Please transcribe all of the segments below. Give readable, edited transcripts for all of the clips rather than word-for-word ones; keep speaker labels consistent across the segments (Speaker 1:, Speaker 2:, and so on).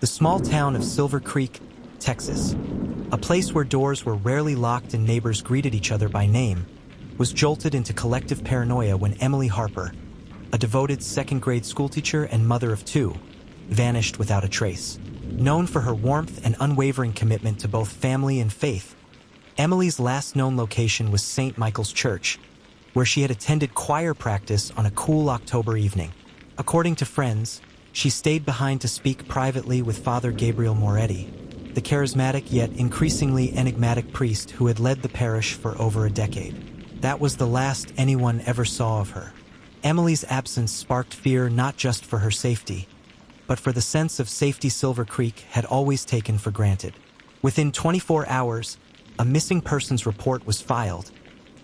Speaker 1: The small town of Silver Creek, Texas, a place where doors were rarely locked and neighbors greeted each other by name, was jolted into collective paranoia when Emily Harper, a devoted second-grade schoolteacher and mother of two, vanished without a trace. Known for her warmth and unwavering commitment to both family and faith, Emily's last known location was St. Michael's Church, where she had attended choir practice on a cool October evening. According to friends, she stayed behind to speak privately with Father Gabriel Moretti, the charismatic yet increasingly enigmatic priest who had led the parish for over a decade. That was the last anyone ever saw of her. Emily's absence sparked fear not just for her safety, but for the sense of safety Silver Creek had always taken for granted. Within 24 hours, a missing persons report was filed,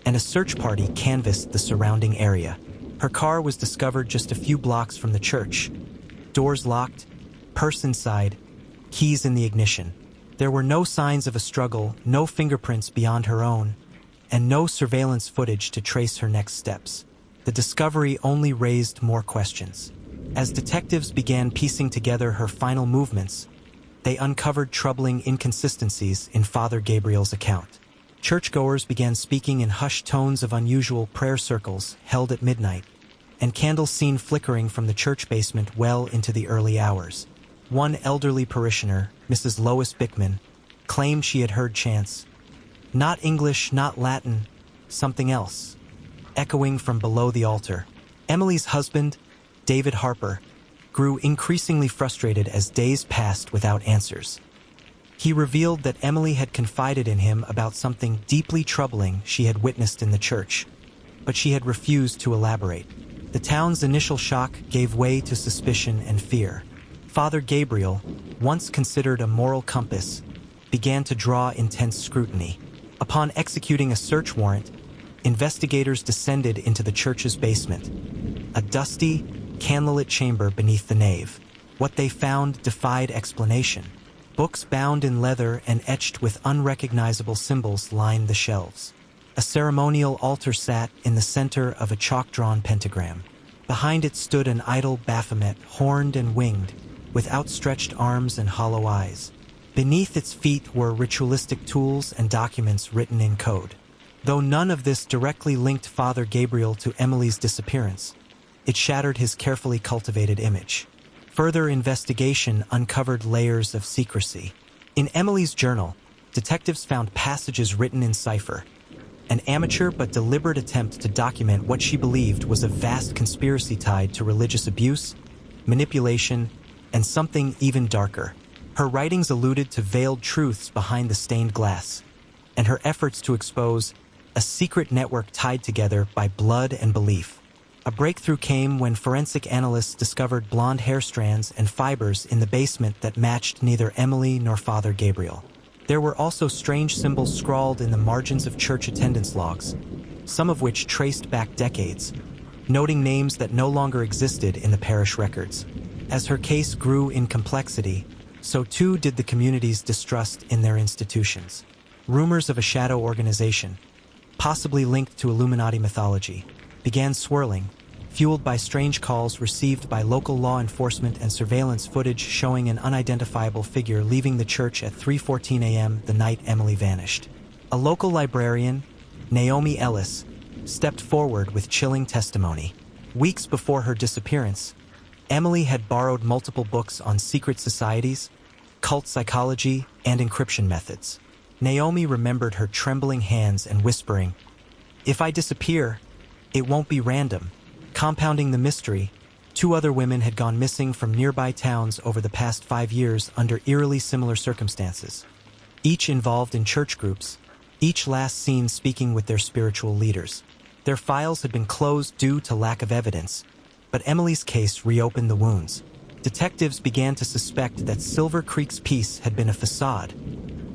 Speaker 1: and a search party canvassed the surrounding area. Her car was discovered just a few blocks from the church. Doors locked, purse inside, keys in the ignition. There were no signs of a struggle, no fingerprints beyond her own, and no surveillance footage to trace her next steps. The discovery only raised more questions. As detectives began piecing together her final movements, they uncovered troubling inconsistencies in Father Gabriel's account. Churchgoers began speaking in hushed tones of unusual prayer circles held at midnight, and candles seen flickering from the church basement well into the early hours. One elderly parishioner, Mrs. Lois Bickman, claimed she had heard chants, "Not English, not Latin, something else," echoing from below the altar. Emily's husband, David Harper, grew increasingly frustrated as days passed without answers. He revealed that Emily had confided in him about something deeply troubling she had witnessed in the church, but she had refused to elaborate. The town's initial shock gave way to suspicion and fear. Father Gabriel, once considered a moral compass, began to draw intense scrutiny. Upon executing a search warrant, investigators descended into the church's basement, a dusty, candlelit chamber beneath the nave. What they found defied explanation. Books bound in leather and etched with unrecognizable symbols lined the shelves. A ceremonial altar sat in the center of a chalk-drawn pentagram. Behind it stood an idol Baphomet, horned and winged, with outstretched arms and hollow eyes. Beneath its feet were ritualistic tools and documents written in code. Though none of this directly linked Father Gabriel to Emily's disappearance, it shattered his carefully cultivated image. Further investigation uncovered layers of secrecy. In Emily's journal, detectives found passages written in cipher, an amateur but deliberate attempt to document what she believed was a vast conspiracy tied to religious abuse, manipulation, and something even darker. Her writings alluded to veiled truths behind the stained glass, and her efforts to expose a secret network tied together by blood and belief. A breakthrough came when forensic analysts discovered blonde hair strands and fibers in the basement that matched neither Emily nor Father Gabriel. There were also strange symbols scrawled in the margins of church attendance logs, some of which traced back decades, noting names that no longer existed in the parish records. As her case grew in complexity, so too did the community's distrust in their institutions. Rumors of a shadow organization, possibly linked to Illuminati mythology, began swirling, fueled by strange calls received by local law enforcement and surveillance footage showing an unidentifiable figure leaving the church at 3:14 a.m. the night Emily vanished. A local librarian, Naomi Ellis, stepped forward with chilling testimony. Weeks before her disappearance, Emily had borrowed multiple books on secret societies, cult psychology, and encryption methods. Naomi remembered her trembling hands and whispering, "If I disappear, it won't be random." Compounding the mystery, 2 other women had gone missing from nearby towns over the past 5 years under eerily similar circumstances. Each involved in church groups, each last seen speaking with their spiritual leaders. Their files had been closed due to lack of evidence, but Emily's case reopened the wounds. Detectives began to suspect that Silver Creek's peace had been a facade,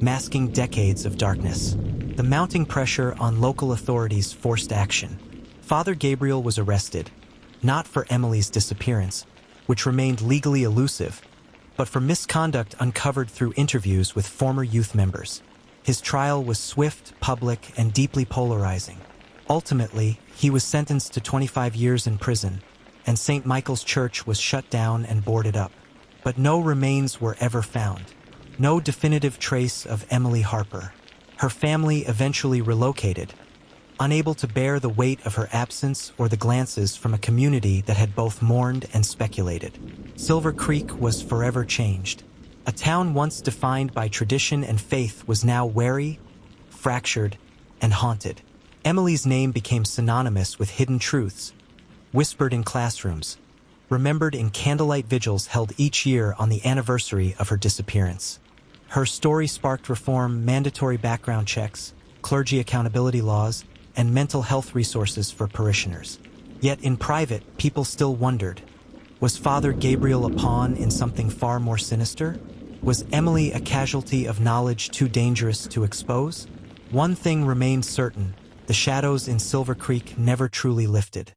Speaker 1: masking decades of darkness. The mounting pressure on local authorities forced action. Father Gabriel was arrested, not for Emily's disappearance, which remained legally elusive, but for misconduct uncovered through interviews with former youth members. His trial was swift, public, and deeply polarizing. Ultimately, he was sentenced to 25 years in prison, and St. Michael's Church was shut down and boarded up. But no remains were ever found. No definitive trace of Emily Harper. Her family eventually relocated, unable to bear the weight of her absence or the glances from a community that had both mourned and speculated. Silver Creek was forever changed. A town once defined by tradition and faith was now wary, fractured, and haunted. Emily's name became synonymous with hidden truths, whispered in classrooms, remembered in candlelight vigils held each year on the anniversary of her disappearance. Her story sparked reform, mandatory background checks, clergy accountability laws, and mental health resources for parishioners. Yet in private, people still wondered, was Father Gabriel a pawn in something far more sinister? Was Emily a casualty of knowledge too dangerous to expose? One thing remained certain: the shadows in Silver Creek never truly lifted.